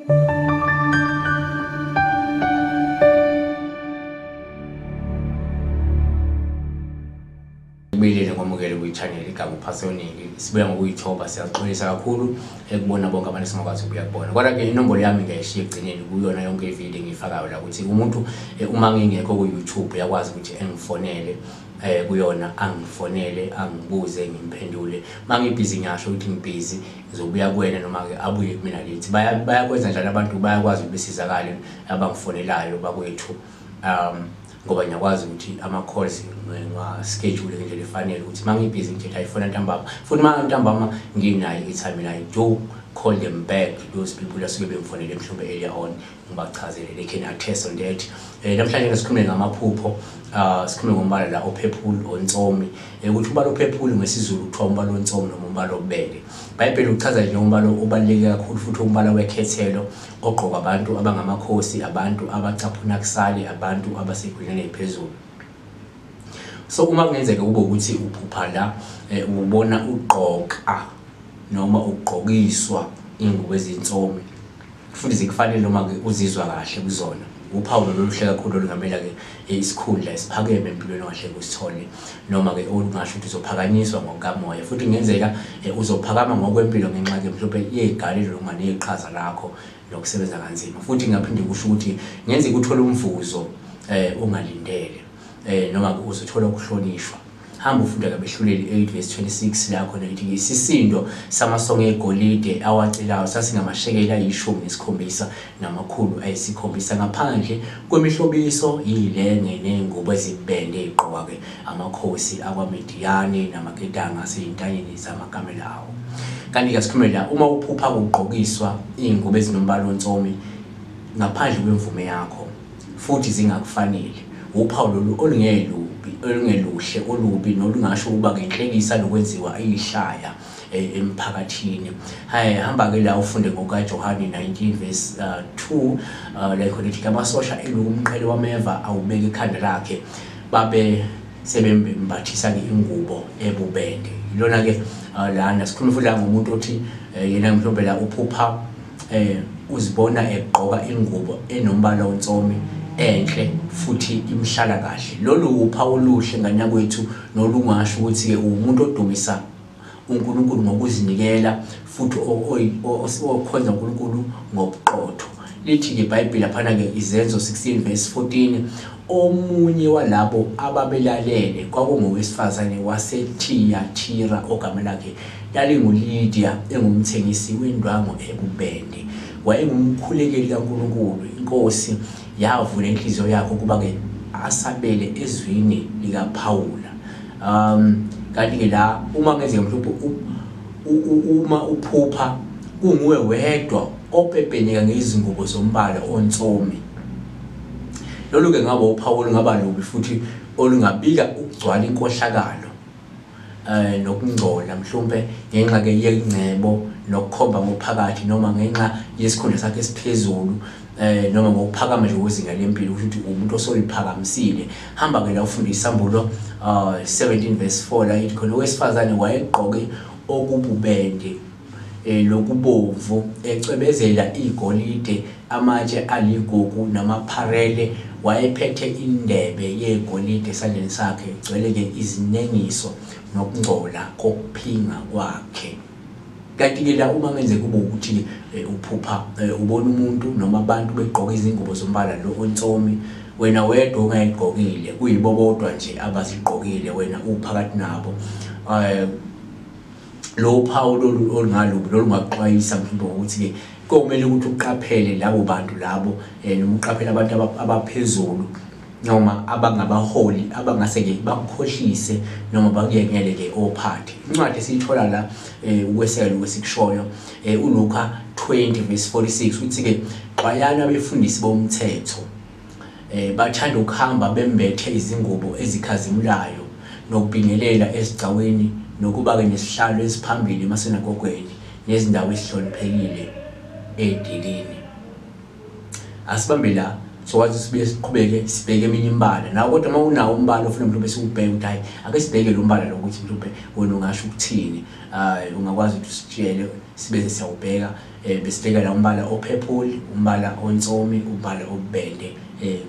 Ngibelele ngomukele kwi-channel igama uPhasonike sibuya ngokuyithoba siyaxolisa kakhulu ekubona bonke abantu singakwazi ukuyakubona kodwa ke inombolo yami ngiyayishiya egcineni kuyona yonke ivideo engiyifakayo la ukuthi umuntu uma ngingekho ku YouTube yakwazi ukuthi engifonele kuyona angifonele angibuze ngimphendule mangibhizi ngisho ukuthi ngibhizi ngizobuya kuwena noma ke abuye kumina lithi bayakwenza njalo abantu bayakwazi ukubesizakala abangifonelayo bakwethu ngoba ngiyakwazi ukuthi ama calls schedule ngendlela efanele ukuthi mangibhizi ngithetha ayifona ntambama futhi ntambama nginayo itime la do call them back those people asuke bemfonele mhlawumbe earlier on ngibachazele they can attest on that. Namhlanje ngisikhulume ngamaphupho sikhulume ngombala la ophephuli ontsomi ukuthi umbala ophephuli ngesizulu kuthiwa umbala ontsomi noma umbala obele. iBhayibheli uchaza nje umbala obaluleke kakhulu futhi umbala wekhethelo ogqoka abantu abangamakhosi abantu abacaphuna kusali abantu abasegwineni ephezulu. So uma kungenzeka kube ukuthi uphupha la ubona ugqoka noma ugqokiswa ingubo ezintsomi futhi zikufanele noma ke uzizwa kahle kuzona uphawu loluhle kakhulu olungamela ke isikhundla esiphakeme empilweni kahle kusithole noma ke okungasho ukuthi uzophakanyiswa ngokamoya futhi kungenzeka uzophakama ngokwempilo ngenxa ke mhlawumbe yegalelo noma neqhaza lakho lokusebenza kanzima futhi ngaphinde kusho ukuthi ngenzeka uthola umvuzo ungalindele noma uzothola ukuhlonishwa. Hamba ufunda kaBehluleli 8:26 la khona lithi isisindo samasongo egolide awacelayo sasingamashekeli ayi-17 namakhulu ayi-7 ngaphandle kwemihlobiso yilenge nengubo ezibende eziqoka ke amakhosi akwaMidiyani namaketanga aseyintanyeni zamakamela awo. Kanti ke sikhulumela uma uphupha ukugqokiswa ingubo ezinombala ontsomi ngaphandle kwemvume yakho futhi zingakufanele uphawu lolu olungeluhle olubi nolungasho ukuba ngenhlekisa lokwenziwa ayihlaya emphakathini. Hamba ke la ufunde ngokaJohane 19:2 la khona lithi amasosha elokumqhele wameva awubeka ikhanda lakhe babe sebembathisa ke ingubo ebubende. Ilona ke lana sikhuluma futhi ngomuntu othi yena mhlawumbe la uphupha uzibona egqoka ingubo enombala ontsomi enhle futhi imhlala kahle. Lolu uphawu oluhle nganya kwethu nolungasho ukuthi ke umuntu odumisa uNkulunkulu ngokuzinikela futhi okhonza uNkulunkulu ngobuqotho. Lithi ke iBhayibheli laphana ke Izenzo 16:14 omunye walabo ababelalele kwakungowesifazane waseThiyatira ogama lakhe lalinguLidiya engumthengisi wendwangu ebubende wayengumkhulekeli kaNkulunkulu. Inkosi yavula inhliziyo yakho kuba ke asabele ezwini lika Phawula. Kanti ke la uma ngenzeka mhlawumbe uma uphupha kunguwe wedwa ophepheka ngezingubo zombala ontsomi lolu ke ngaba uPhawula ngaba lubi futhi olungabika ukugcwala inkohlakalo nokungcola mhlawumbe ngenxa ke yengcebo nokukhomba ngophakathi noma ngenxa yesikhundla sakhe esiphezulu noma ngokuphakama nje kwezinga lempilo ukuthi umuntu osoliphakamisile. Hamba ke la ufunda isambulo 17:4 la ithi khona owesifazane wayegqoke okububende lokubomvu ecwebezela igolide amatshe aligugu namapharele wayephethe indebe yegolide esandleni sakhe egcwele ke izinengiso nokungcola kokuphinga kwakhe. Kanti ke la uma ngenzeka kube ukuthi uphupha ubona umuntu noma abantu begqoka izingubo zombala lo ontsomi wena wedwa ungayigqokile kuyibo bodwa nje abazigqokile wena uphakathi nabo lo Phawu olungalubi lolungaxwayisa mhlawumbe ukuthi ke komele ukuthi uqaphele labo bantu labo noma uqaphele abantu abaphezulu noma abangabaholi abangase ke bakukhohlise noma bakuyekele ke ophathi. Incwadi siyithola la ukwesekela kwesikushoyo uLuka 20:46 uthi ke xwayana abefundisi bomthetho bathanda ukuhamba bembethe izingubo ezikhazimulayo nokubingelela esigcaweni nokuba ke nesihlalo esiphambili emasenagogweni nezindawo ezihloniphekile edilini. Asibambe la sokwazi sibe siqhubeke sibheke eminye imbala nawe kodwa uma unawo umbala ofuna mhlawumbe siubheke ukuthi hayi ake sibheke lo mbala lokuthi mhlawumbe wena ungasho ukuthini ungakwazi ukuthi usitshele sibe siyawubheka besibheka la umbala opurple umbala ontsomi umbala obende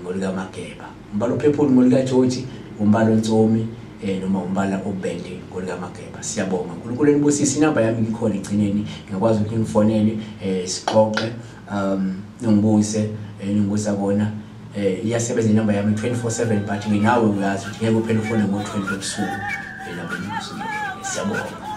ngolika Mageba umbala opurple ngolika George umbala ontsomi noma umbala obende ngolika Mageba. Siyabonga uNkulunkulu enibusise. Inamba yami ngikhona egcineni ngakwazi ukuthi ngifonele sixoxe ngibuze ngibuza bona iyasebenza inamba yami 24/7 but nawe uyazi ukuthi ngeke uphele ufone ngo 12 ebusuku lapho ngibusuku. Siyabonga.